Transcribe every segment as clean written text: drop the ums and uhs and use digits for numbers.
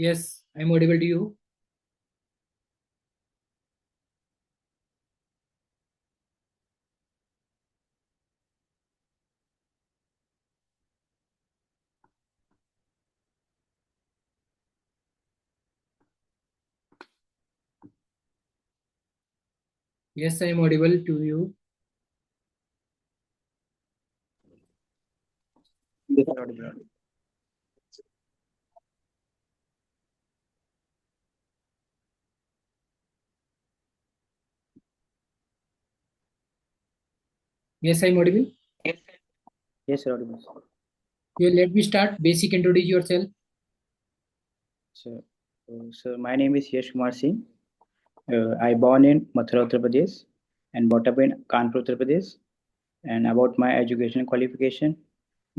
Yes, I'm audible to you. Yes, I'm audible to you. Yes, sir, audible. Yes, I'm audible. Yes, sir, audible. You let me start. Basic introduce yourself. So, my name is Yash Kumar Singh. I born in Mathura, Uttar Pradesh, and brought up in Kanpur, Uttar Pradesh. And about my education qualification,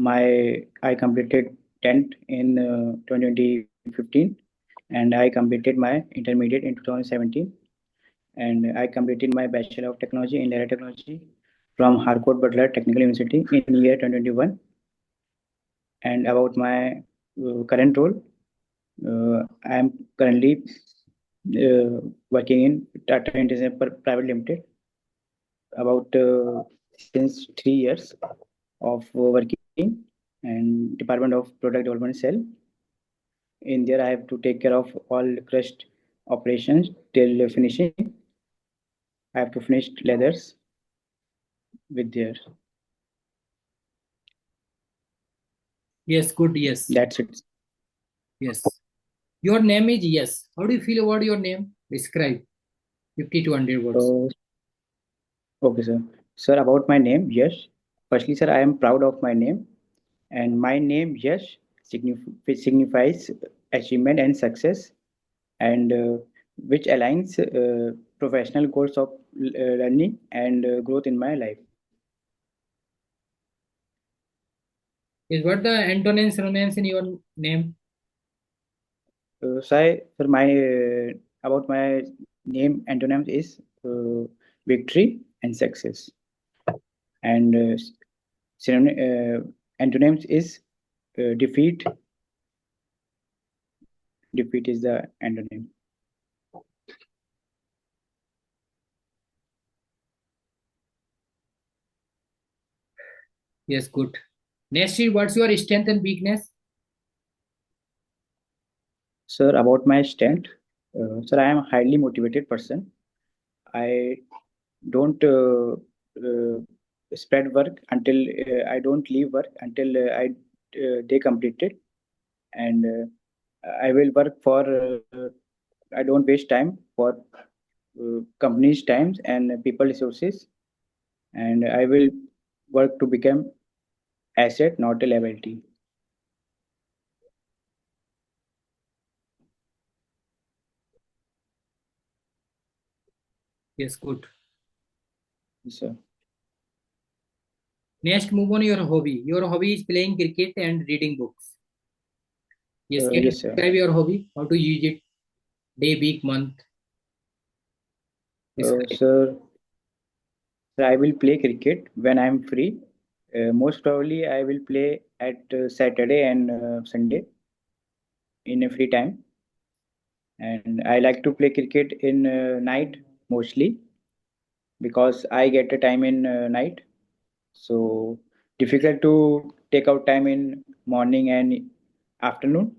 I completed 10th in 2015, and I completed my intermediate in 2017, and I completed my Bachelor of Technology in Leather Technology from Harcourt Butler Technical University in year 2021. And about my current role, I am currently working in Tata International Private Limited about since 3 years of working and Department of Product Development Cell. In there, I have to take care of all crushed operations till finishing. I have to finish leathers with there. Yes, good. Yes, That's it. yes. Your name is Yes. How do you feel about your name? Describe 50 to 100 words. So, okay, sir. Sir, about my name, yes. Firstly, sir, I am proud of my name, and my name, yes, signifies achievement and success, and which aligns professional goals of learning and growth in my life. Is what the antonyms, synonyms in your name? For my about my name antonyms is victory and success, and antonyms is defeat. Defeat is the antonym. Yes, good. Next is what's your strength and weakness? Sir, about my strength, sir, I am a highly motivated person. I don't spread work until I don't leave work until they completed, and I will work for. I don't waste time for companies' times and people resources, and I will work to become asset, not a liability. Yes, good. Yes, sir. Next, move on your hobby. Your hobby is playing cricket and reading books. Yes, can you Yes, sir. describe your hobby? How to use it? Day, week, month? Describe. Sir, I will play cricket when I'm free. Most probably, I will play at Saturday and Sunday in a free time. And I like to play cricket in night mostly because I get a time in night. So difficult to take out time in morning and afternoon.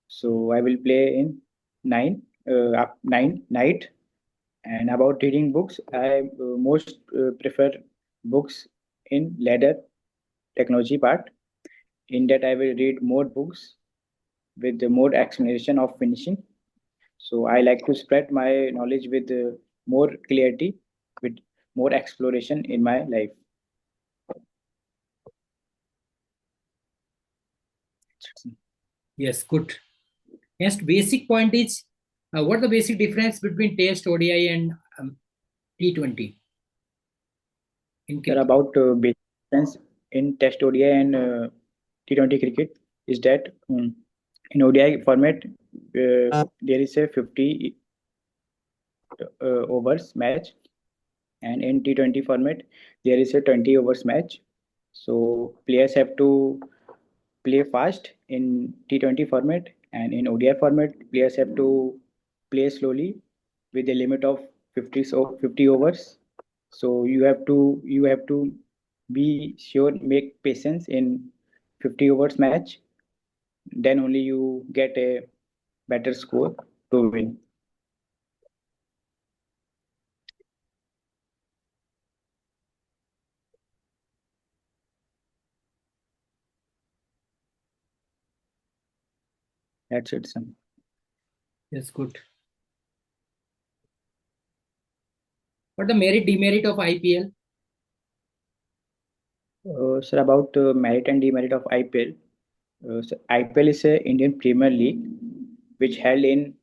So I will play in 9 And about reading books, I most prefer books in ladder technology part. In that, I will read more books with the more explanation of finishing. So I like to spread my knowledge with more clarity, with more exploration in my life. Yes, good. Next, basic point is what the basic difference between Test ODI and T20 in There are cricket? about basic difference in Test ODI and T20 cricket is that in ODI format there is a 50 overs match, and in T20 format there is a 20 overs match. So players have to play fast in T20 format And in ODI format, players have to play slowly with a limit of 50 overs. So you have to be sure make patience in 50 overs match. Then only you get a better score to win. That's it, son. Yes, good. What the merit demerit of IPL? Sir, about merit and demerit of IPL. So IPL is a Indian Premier League which held in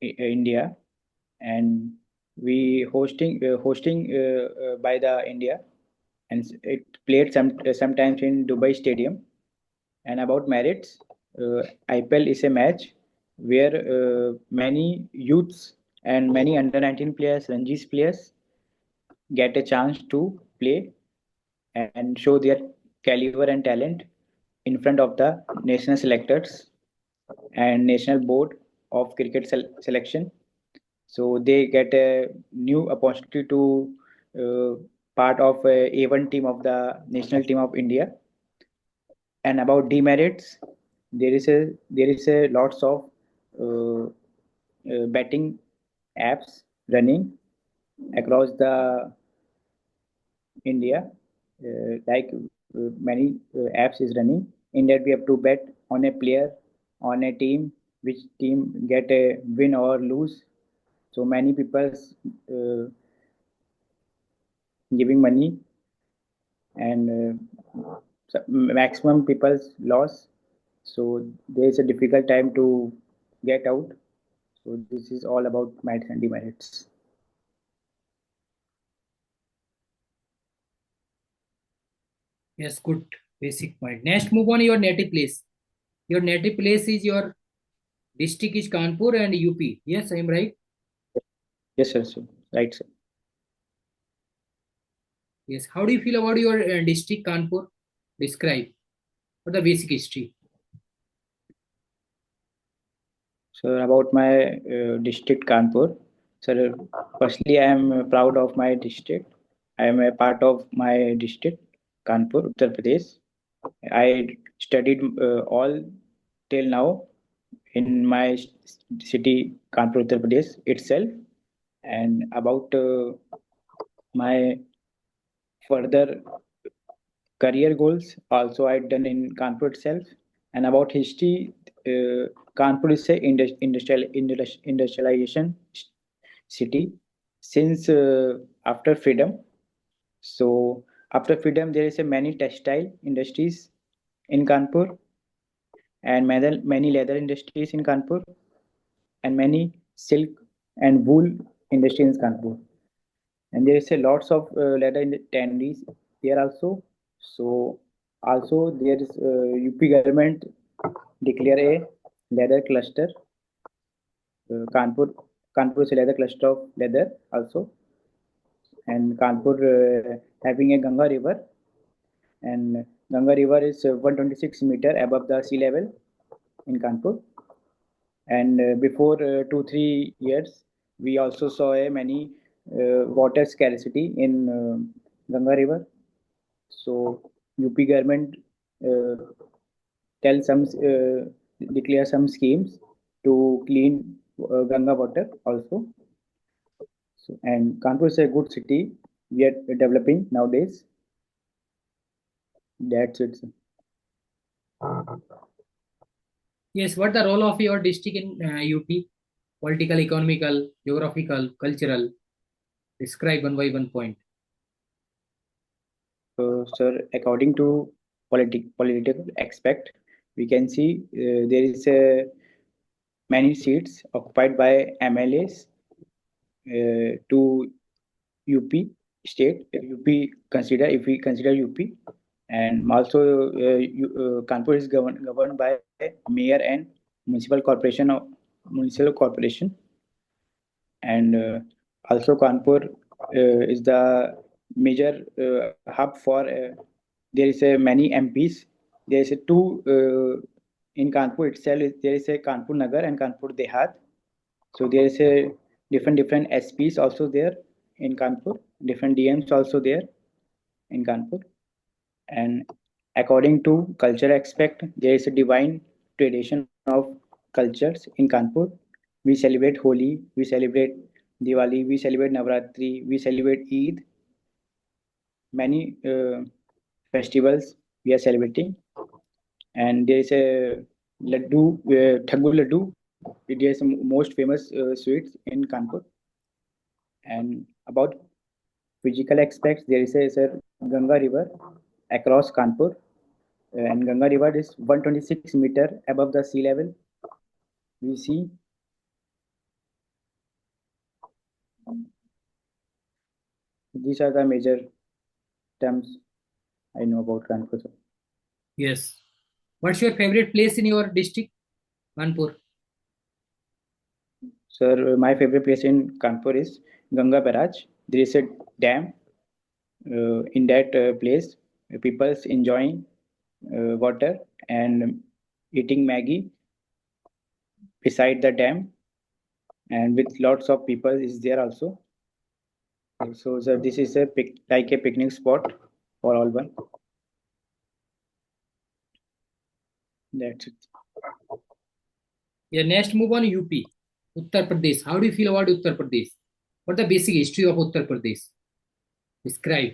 India, and we hosting by the India, and it played sometimes in Dubai Stadium. And about merits, IPL is a match where many youths and many under 19 players, Ranji's players, get a chance to play and show their caliber and talent in front of the national selectors and national board of cricket selection. So they get a new opportunity to part of A1 team of the national team of India. And about demerits, there is a lots of betting apps running across the India, like many apps is running. In that we have to bet on a player, on a team, which team get a win or lose. So many people uh, giving money, and maximum people's loss. So there is a difficult time to get out. So this is all about merits and demerits. Yes, good basic point. Next, move on your native place. Your native place is your district is Kanpur and UP. Yes, I am right. Yes, sir. So, right, sir. Yes. How do you feel about your district Kanpur? Describe. What the basic history? So about my district Kanpur. Sir, firstly, I am proud of my district. I am a part of my district, Kanpur, Uttar Pradesh. I studied all till now in my city, Kanpur, Uttar Pradesh itself. And about my further career goals, also I done in Kanpur itself. And about history, Kanpur is a industrialization city since after freedom. So after freedom, there is a many textile industries in Kanpur, and many leather industries in Kanpur, and many silk and wool industries in Kanpur. And there is a lots of leather in the tanneries there also. So also there is UP government declare a leather cluster. Kanpur is a leather cluster of leather also, and Kanpur having a Ganga River, and Ganga River is 126 meter above the sea level in Kanpur. And before 2 3 years, we also saw a many water scarcity in Ganga River. So UP government uh, tell some declare some schemes to clean Ganga water also. So, and Kanpur is a good city. We are developing nowadays. That's it. Sir. Yes. What the role of your district in UP? Political, economical, geographical, cultural. Describe one by one point. Sir, according to political aspect, we can see there is a many seats occupied by MLAs to UP state. UP consider if we consider UP, and also Kanpur is governed by mayor and municipal corporation of municipal corporation, and also Kanpur is the major hub for there is a many MPs. There is a two in Kanpur itself, there is a Kanpur Nagar and Kanpur Dehat. So there is a different SPs also there in Kanpur, different DMs also there in Kanpur. And according to culture aspect, there is a divine tradition of cultures in Kanpur. We celebrate Holi, we celebrate Diwali, we celebrate Navratri, we celebrate Eid, many festivals we are celebrating. And there is a laddu, Thaggu laddu. It is most famous sweets in Kanpur. And about physical aspects, there is a Ganga River across Kanpur, and Ganga River is 126-meter above the sea level. We see these are the major terms I know about Kanpur. Yes. What's your favorite place in your district, Kanpur? Sir, my favorite place in Kanpur is Ganga Barrage. There is a dam in that place. People enjoying water and eating Maggie beside the dam, and with lots of people is there also. So, sir, this is like a picnic spot for all one. That's it. Yeah, next move on UP, Uttar Pradesh. How do you feel about Uttar Pradesh? What the basic history of Uttar Pradesh? Describe.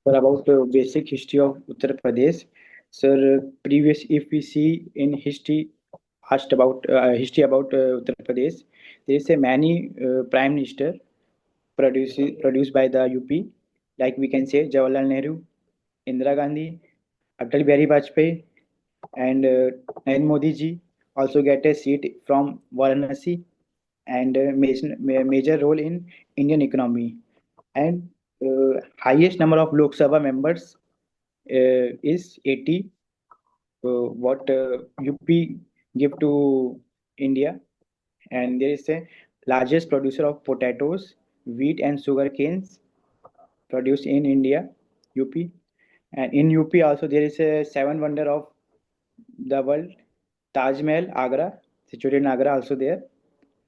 For about basic history of Uttar Pradesh, sir, previous if we see in history, asked about history about Uttar Pradesh, there is a many prime minister produced by the UP, like we can say Jawaharlal Nehru, Indira Gandhi, Atal Bihari Vajpayee, and Narendra Modi ji also get a seat from Varanasi and major role in Indian economy. And highest number of Lok Sabha members is 80. What UP give to India, and there is a largest producer of potatoes, wheat, and sugar canes produced in India, UP. And in UP also there is a seven wonder of the world, Taj Mahal, Agra, situated in Agra also there,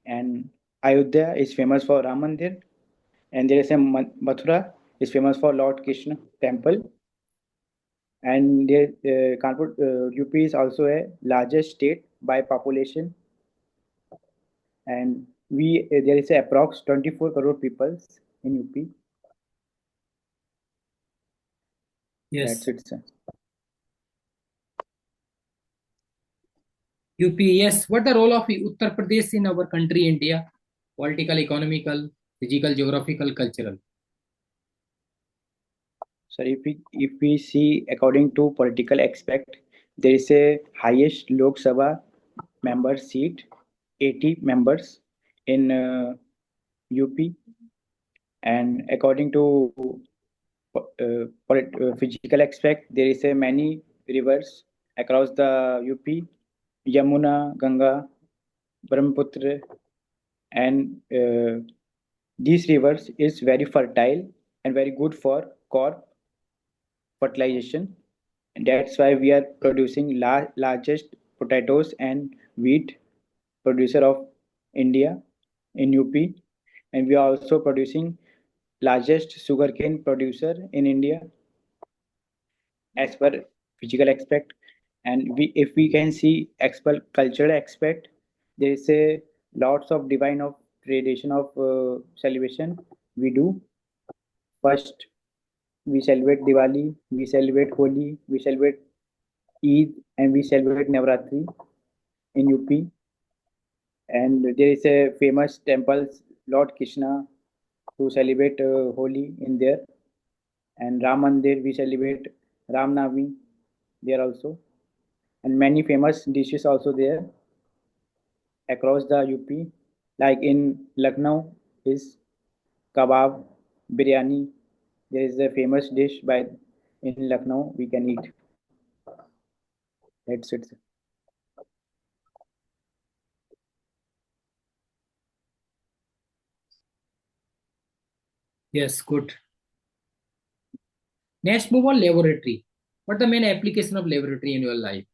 and Ayodhya is famous for Ram Mandir, and there is a Mathura is famous for Lord Krishna temple, and there Kanpur UP is also a largest state by population, and we there is a approx 24 crore people in UP. That's Yes. it, sir. UP, yes. What the role of Uttar Pradesh in our country, India? Political, economical, physical, geographical, cultural. So if we see according to political aspect, there is a highest Lok Sabha member seat, 80 members in UP, and according to physical aspect, there is a many rivers across the UP, Yamuna, Ganga, Brahmaputra, and these rivers is very fertile and very good for crop fertilization. And that's why we are producing largest potatoes and wheat producer of India in UP, and we are also producing largest sugarcane producer in India as per physical aspect. And we if we can see expel cultural aspect, there is a lots of divine of tradition of celebration we do. First, we celebrate Diwali, we celebrate Holi, we celebrate Eid, and we celebrate Navratri in UP. And there is a famous temple, Lord Krishna, to celebrate Holi in there. And Ram Mandir, we celebrate Ram Navami there also. And many famous dishes also there across the UP. Like in Lucknow is kebab, biryani. There is a famous dish by in Lucknow we can eat. That's it. Yes, good. Next move on laboratory. What the main application of laboratory in your life?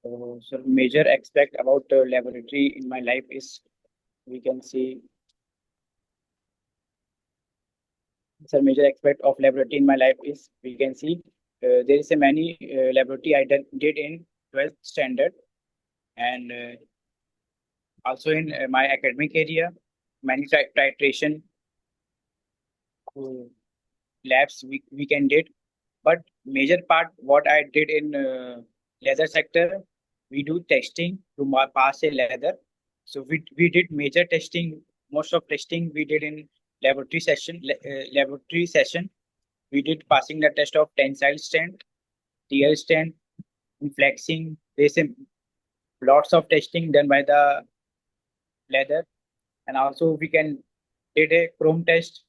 So major aspect about laboratory in my life is we can see. So major aspect of laboratory in my life is we can see there is a many laboratory I did in 12th standard and also in my academic area many titration uh, labs we can did. But major part what I did in leather sector, we do testing to pass a leather. So we did major testing. Most of testing we did in laboratory session. We did passing the test of tensile strength, tear strength, and flexing. There's a lots of testing done by the leather, and also we can did a chrome test,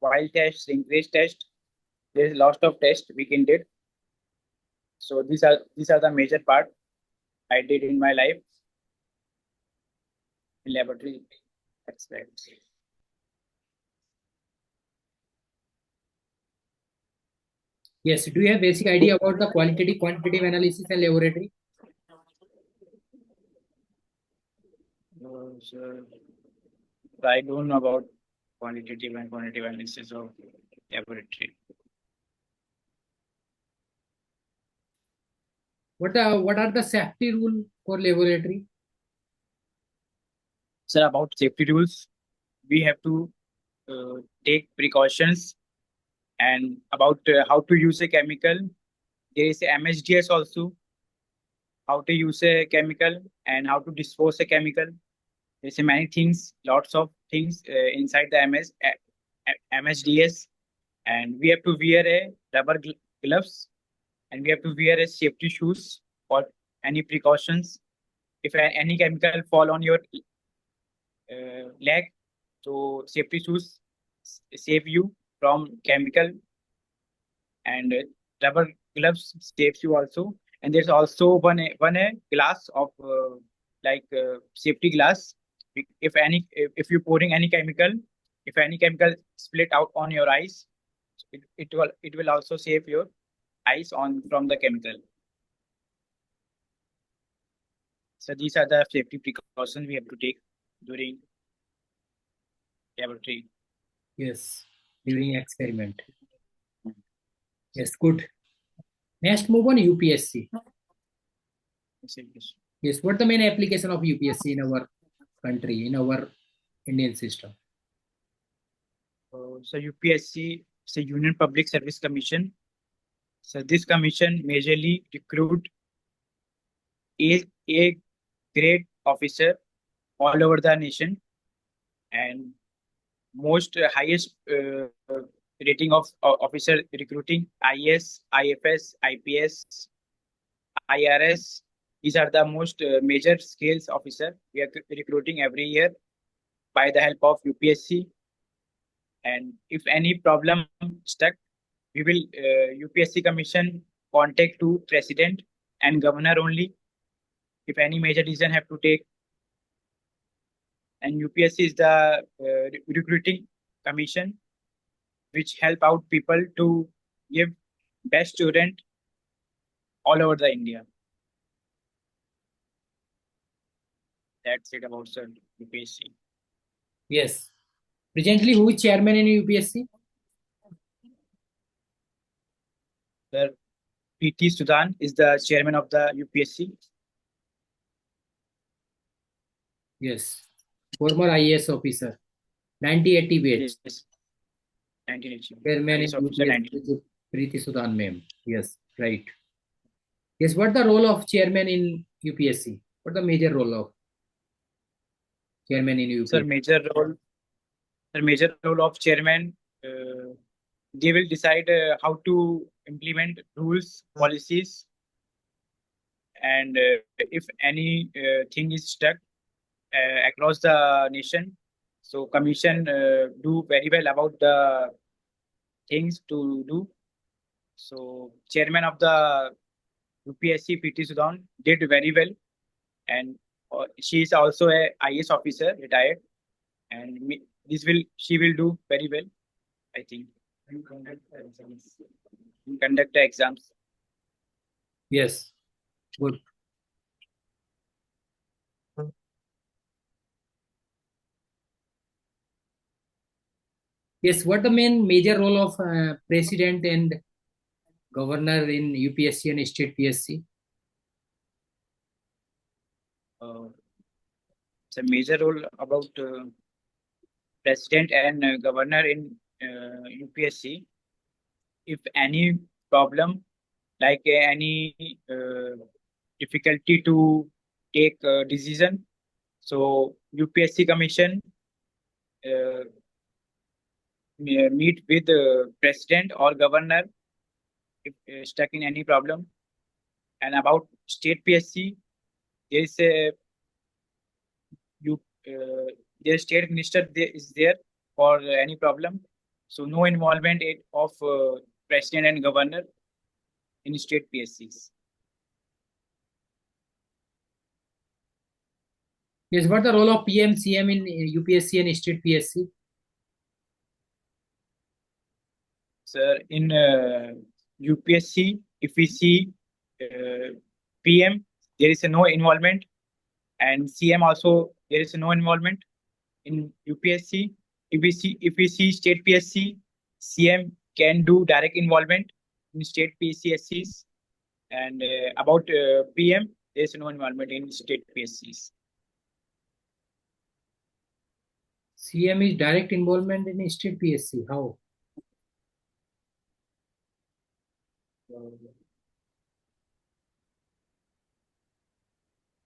while test, ring test. There's lots of tests we can did. So these are the major part I did in my life in laboratory aspects. Yes. Do you have basic idea about the qualitative, quantitative analysis and laboratory? So I don't know about quantitative and quantitative analysis of laboratory. What are the safety rule for laboratory? Sir, about safety rules, we have to take precautions and about how to use a chemical. There is a MSDS also, how to use a chemical and how to dispose a chemical. There's many things, lots of things inside the MSDS, and we have to wear a rubber gloves and we have to wear a safety shoes for any precautions. If any chemical fall on your leg, so safety shoes save you from chemical and rubber gloves saves you also. And there's also one a glass of safety glass. If you're pouring any chemical, if any chemical split out on your eyes, it will also save your eyes on from the chemical. So these are the safety precautions we have to take during laboratory. Yes, during experiment. Yes, good. Next, move on UPSC. Yes, what the main application of UPSC in our country, in our Indian system? So UPSC is a Union Public Service Commission. So this commission majorly recruit a grade officer all over the nation, and most highest rating of officer recruiting IS, IFS, IPS, IRS. These are the most major skills officer we are recruiting every year by the help of UPSC. And if any problem stuck, we will UPSC commission contact to president and governor only if any major decision have to take. And UPSC is the recruiting commission which help out people to give best student all over the India. That's it about sir UPSC. Yes. Presently, who is chairman in UPSC? Sir PT Sudan is the chairman of the UPSC. Yes. Former IAS officer. 1980 batch. Yes. 1980. Chairman in IAS officer UPSC. Preeti Sudan ma'am. Yes, right. Yes, what the role of chairman in UPSC? What the major role of chairman in UPSC? Sir, major role of chairman. They will decide how to implement rules, policies, and if any thing is stuck across the nation. So commission do very well about the things to do. So chairman of the UPSC PT Sudan did very well, and she is also a IS officer retired, and she will do very well, I think. Conduct the exams. Yes, good. Yes, what the main major role of president and governor in UPSC and state PSC? It's a major role about president and governor in UPSC. If any problem, like any difficulty to take a decision, so UPSC Commission uh, meet with the president or governor if stuck in any problem. And about state PSC, there is a you their state minister there is there for any problem. So no involvement of president and governor in state PSCs. Yes, what the role of PM, CM in UPSC and state PSC? Sir, in UPSC, if we see uh, PM, there is no involvement, and CM also there is no involvement in UPSC. If we see state PSC, CM can do direct involvement in state PSCs, and about PM, there is no involvement in state PSCs. CM is direct involvement in state PSC. How?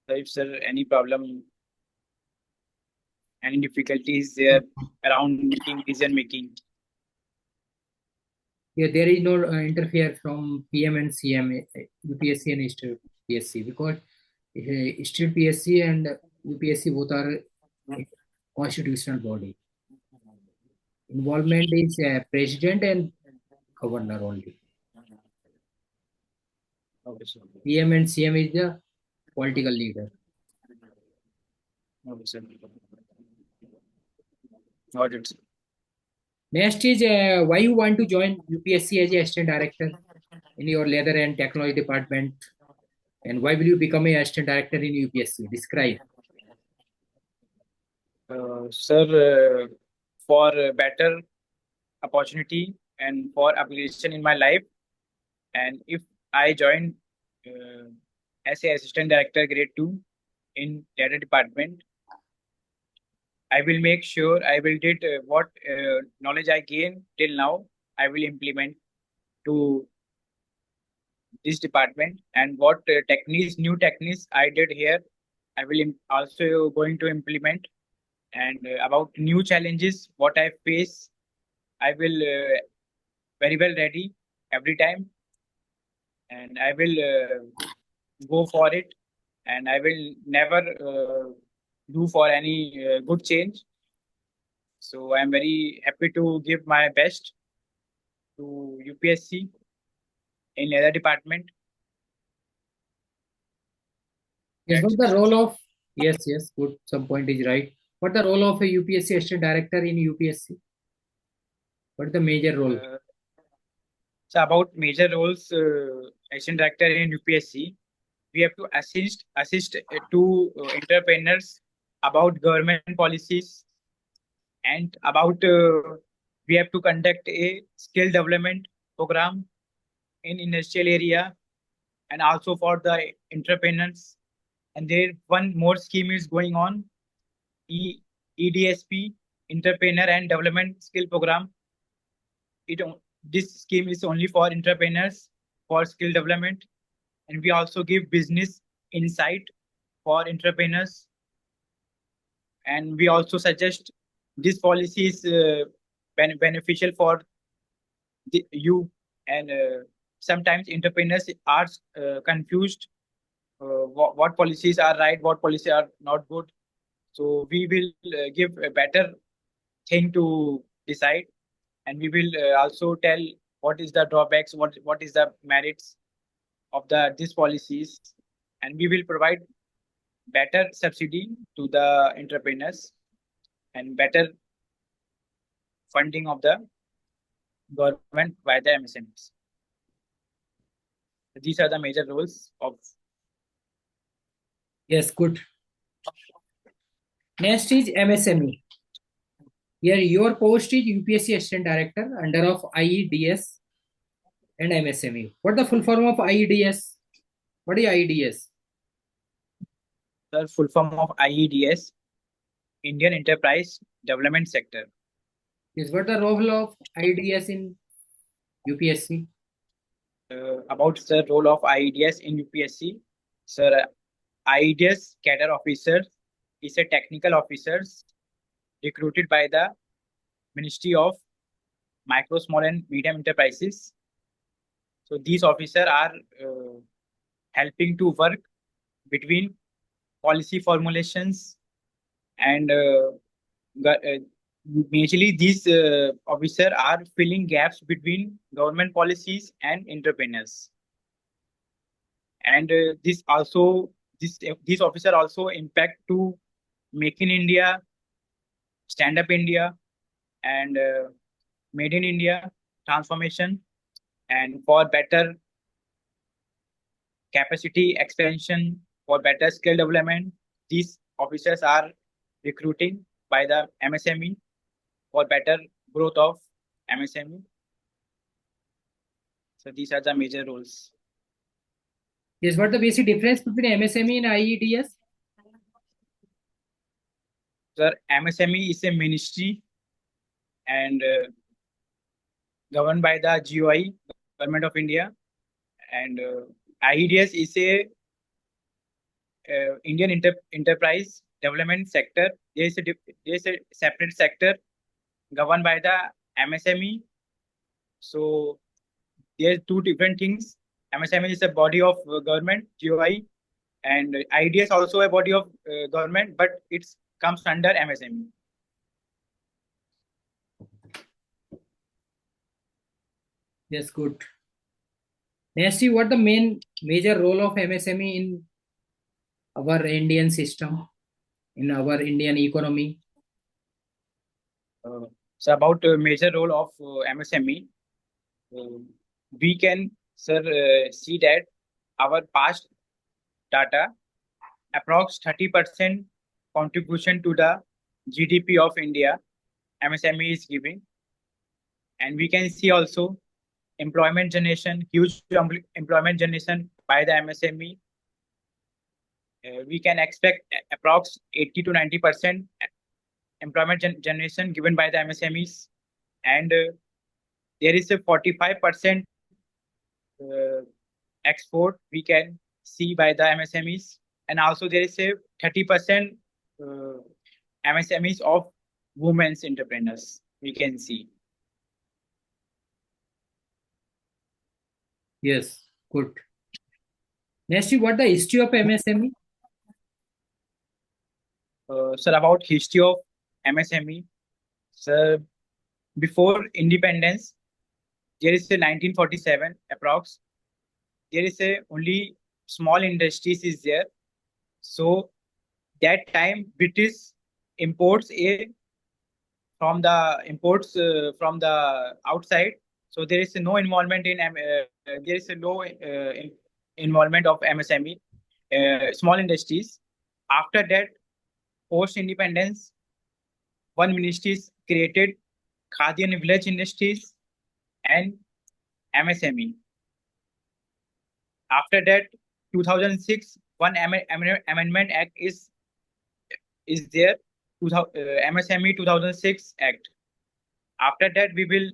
So if sir any problem, any difficulties there around making decision making. Yeah, there is no interfere from PM and CM, UPSC and state PSC, because state PSC and UPSC both are a constitutional body. Involvement is president and governor only. Okay, sir. PM and CM is the political leader. Okay, sir. Got it, sir. Next is why you want to join UPSC as a assistant director in your leather and technology department, and why will you become a assistant director in UPSC? Describe. Sir, for better opportunity and for application in my life, and if I join uh, as a assistant director grade 2 in data department, I will make sure I will did what knowledge I gain till now, I will implement to this department, and what techniques, new techniques I did here, I will also going to implement. And about new challenges, what I face, I will very well ready every time, and I will go for it, and I will never do for any good change. So I'm very happy to give my best to UPSC in leather department. Yes, That's what the role of, yes, good. Some point is right. What the role of a UPSC assistant director in UPSC? What is the major role? so about major roles, assistant director in UPSC, we have to assist to entrepreneurs about government policies, and about we have to conduct a skill development program in industrial area and also for the entrepreneurs. And there one more scheme is going on, EDSP, Entrepreneur and Development Skill Program. This scheme is only for entrepreneurs for skill development, and we also give business insight for entrepreneurs. And we also suggest this policy is beneficial for you, and sometimes entrepreneurs are confused what policies are right, what policies are not good. So we will give a better thing to decide, and we will also tell what is the drawbacks, what is the merits of the these policies, and we will provide better subsidy to the entrepreneurs and better funding of the government by the MSMEs. These are the major roles of. Yes, good. Next is MSME. Here, your post is UPSC Assistant Director under of IEDS and MSME. What the full form of IEDS? What is IEDS? The full form of IEDS, Indian Enterprise Development Sector. Yes, what the role of IEDS in UPSC? About the role of IEDS in UPSC, sir, IEDS cadre officer is a technical officers recruited by the Ministry of Micro, Small and Medium Enterprises. So these officers are helping to work between policy formulations and majorly these officers are filling gaps between government policies and entrepreneurs. And this also this officer also impact to Make in India, Stand Up India, and Made in India transformation, and for better capacity expansion, for better skill development. These officers are recruiting by the MSME for better growth of MSME. So these are the major roles. Yes, what the basic difference between MSME and IEDS? Sir, MSME is a ministry and governed by the GOI, Government of India, and IEDS is a Indian Enterprise Development Sector. There is a separate sector governed by the MSME. So there are two different things. MSME is a body of government, GOI, and IEDS also a body of government, but it comes under MSME. Yes, good. Next, what the major role of MSME in our Indian system, in our Indian economy? So about major role of MSME, we can, sir, see that our past data, approx 30% contribution to the GDP of India, MSME is giving. And we can see also employment generation, huge employment generation by the MSME. We can expect approx 80 to 90% employment generation given by the MSMEs. And there is a 45% export we can see by the MSMEs. And also there is a 30% MSMEs of women's entrepreneurs we can see. Yes, good. Next, what the history of MSME? Sir, about history of MSME, sir, before independence, there is a 1947 approx. There is a only small industries is there. So that time British imports from the outside. So there is no involvement in there is a low involvement of MSME small industries. After that, post independence, one ministry is created, Khadi and Village Industries and MSME. After that, 2006, one amendment act is there, MSME 2006 Act. After that, we will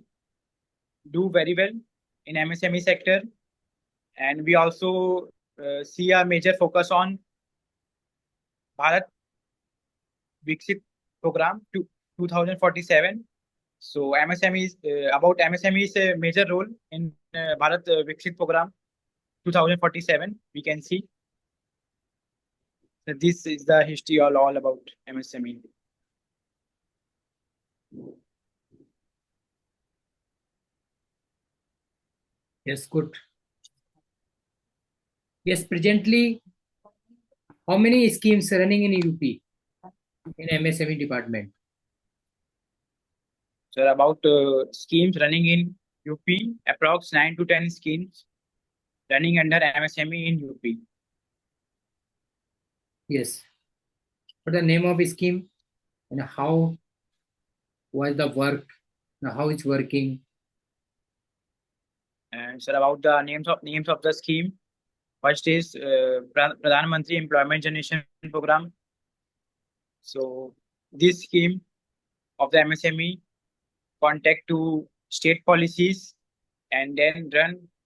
do very well in MSME sector, and we also see a major focus on Bharat Viksit program to 2047. So MSME is about MSME is a major role in Bharat Viksit program 2047. We can see that this is the history all about MSME. Yes, good. Yes, presently, how many schemes running in UP in MSME department? So about schemes running in UP, approx 9 to 10 schemes running under MSME in UP. Yes. What the name of the scheme and how was the work, and how it's working? And sir, about the names of the scheme. First is Pradhan Mantri Employment Generation Program. So this scheme of the MSME contact to state policies and then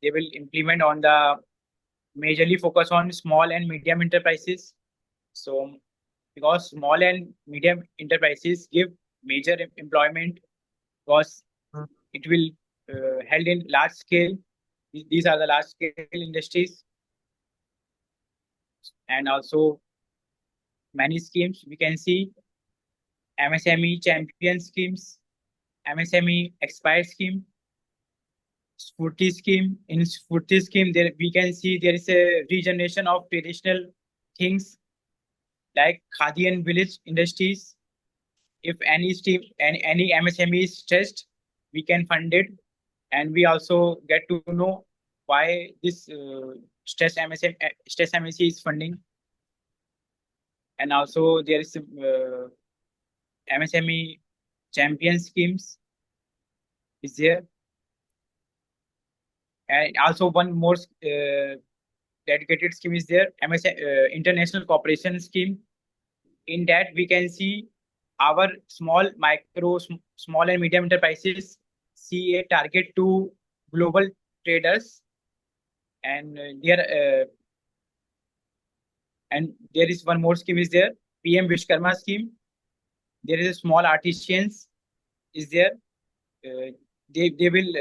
they will implement on the majorly focus on small and medium enterprises. So because small and medium enterprises give major employment because it will held in large scale. These are the large scale industries, and also many schemes we can see MSME champion schemes, MSME expired scheme, Spurti scheme. In Spurti scheme, there we can see there is a regeneration of traditional things like khadi and village industries. If any stream any MSME is stressed, we can fund it, and we also get to know why this stress MSME is funding, and also there is MSME champion schemes is there, and also one more dedicated scheme is there, International Cooperation Scheme. In that, we can see our small and medium enterprises see a target to global traders, and there is one more scheme is there, PM Vishkarma scheme. There is a small artisans is there. They will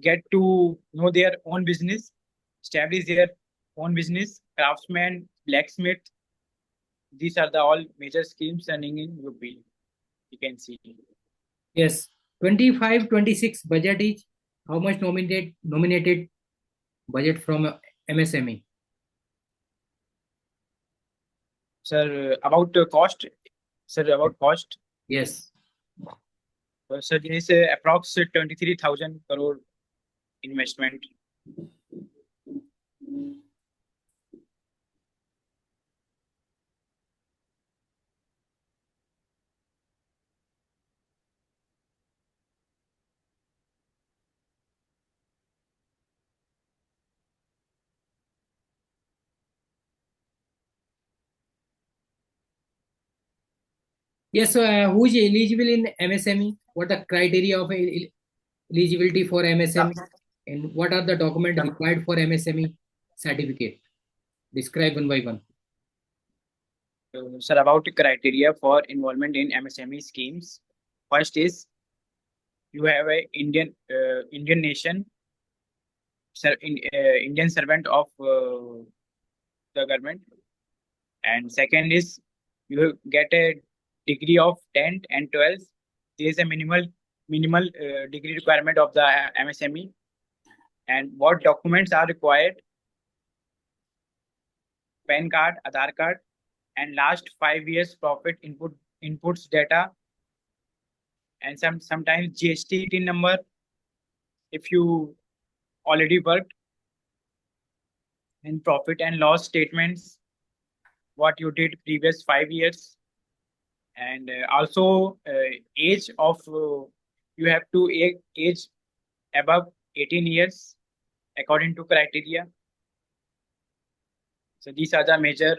get to know their own business, establish their own business, craftsman, blacksmith. These are the all major schemes running in UP. You can see. Yes, 25-26 budget is how much nominated budget from MSME? Sir, about cost. Sir, about cost. Yes. Sir, there is approx 23,000 crore investment. Yes, so who is eligible in MSME? What are the criteria of eligibility for MSME? And what are the documents required for MSME certificate? Describe one by one. Sir, about the criteria for involvement in MSME schemes. First is you have a Indian nation, Indian servant of the government, and second is you get a degree of 10th and 12th. There is a minimal degree requirement of the MSME. And what documents are required? PAN card, Aadhaar card, and last 5 years profit inputs data, and sometimes GST TIN number if you already worked, and profit and loss statements what you did previous 5 years, and also age of you have to age above 18 years according to criteria. So these are the major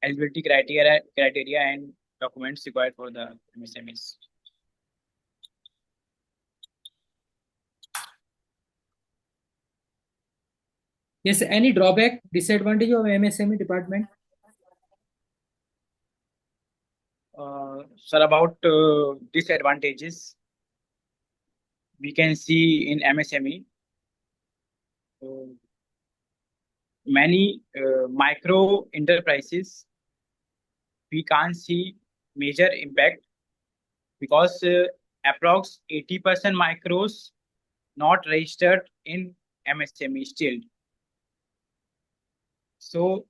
eligibility criteria and documents required for the MSMEs. Yes, any drawback, disadvantage of MSME department? Sir, about disadvantages, we can see in MSME many micro enterprises we can't see major impact because approx 80% micros not registered in MSME still. So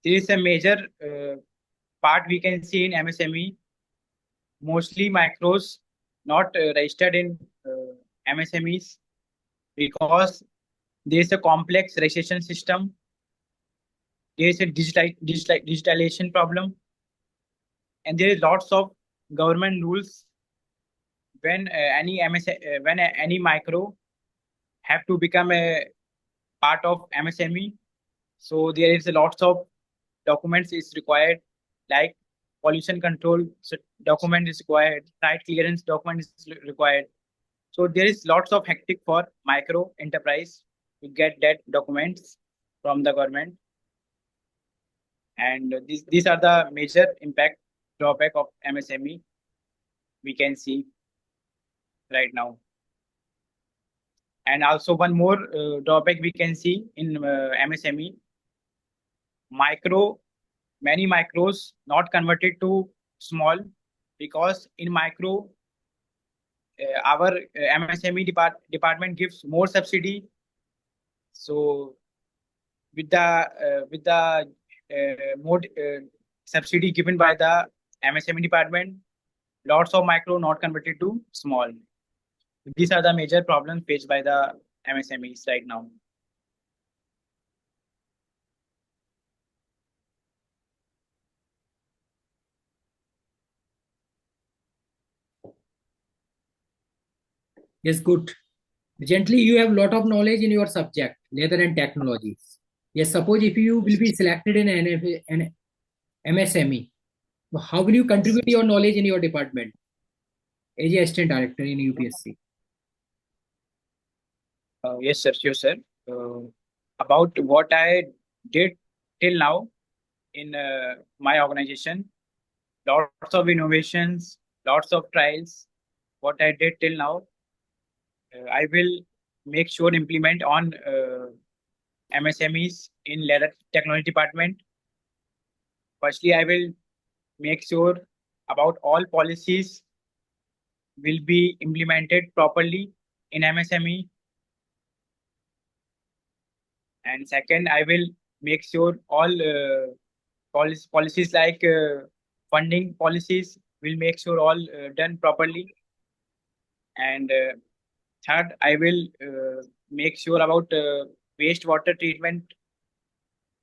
there is a major part we can see in MSME, mostly micros not registered in MSMEs, because there is a complex registration system, there is a digitalization problem, and there is lots of government rules when any micro have to become a part of MSME. So there is a lots of documents is required, like pollution control document is required, site clearance document is required. So there is lots of hectic for micro enterprise to get that documents from the government, and these are the major impact drawback of MSME we can see right now. And also one more drawback we can see in MSME, micro many micros not converted to small, because in micro our MSME department gives more subsidy. So with the more subsidy given by the MSME department, lots of micro not converted to small. These are the major problems faced by the MSMEs right now. Yes, good. Gently, you have lot of knowledge in your subject, leather and technologies. Yes, suppose if you will be selected in an MSME, so how will you contribute your knowledge in your department as a assistant director in UPSC? Yes, sir. Sure, sir. Uh, about what I did till now in my organization, lots of innovations, lots of trials. What I did till now, I will make sure implement on MSMEs in leather technology department. Firstly, I will make sure about all policies will be implemented properly in MSME. And second, I will make sure all policies like funding policies will make sure all done properly. And third, I will make sure about wastewater treatment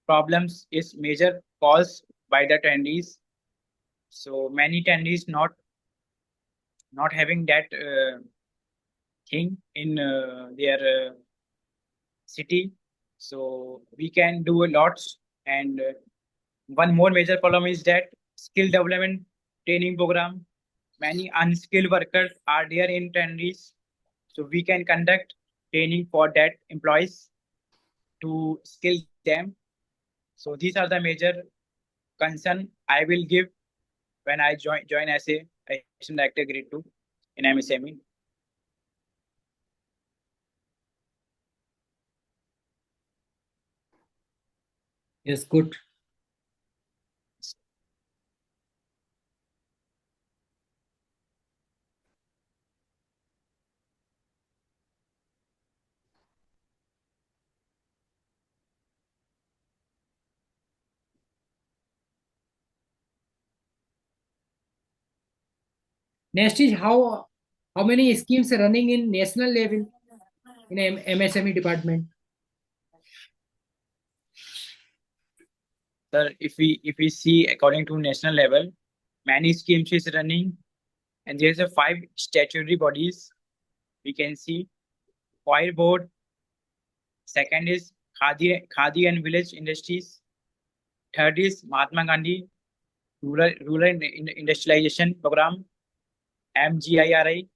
problems is major cause by the attendees. So many attendees not having that thing in their city. So we can do a lot. And one more major problem is that skill development training program. Many unskilled workers are there in attendees. So we can conduct training for that employees to skill them. So these are the major concern I will give when I join as a assistant director grade 2 in MSME. Yes, good. Next is how many schemes are running in national level in MSME department? Sir, if we see according to national level, many schemes is running, and there's a 5 statutory bodies. We can see Oil Board. Second is Khadi and Village Industries. Third is Mahatma Gandhi Rural Industrialization Program, MGIRI.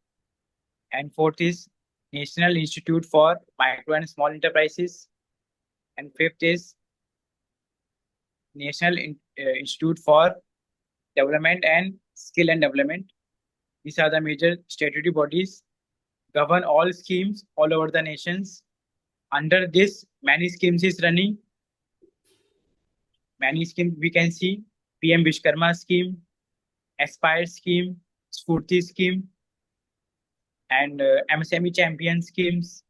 And fourth is National Institute for Micro and Small Enterprises. And fifth is National Institute for Development and Skill and Development. These are the major statutory bodies govern all schemes all over the nations. Under this, many schemes is running. Many schemes we can see PM Vishkarma scheme, Aspire scheme, Spurti scheme, and MSME champion schemes.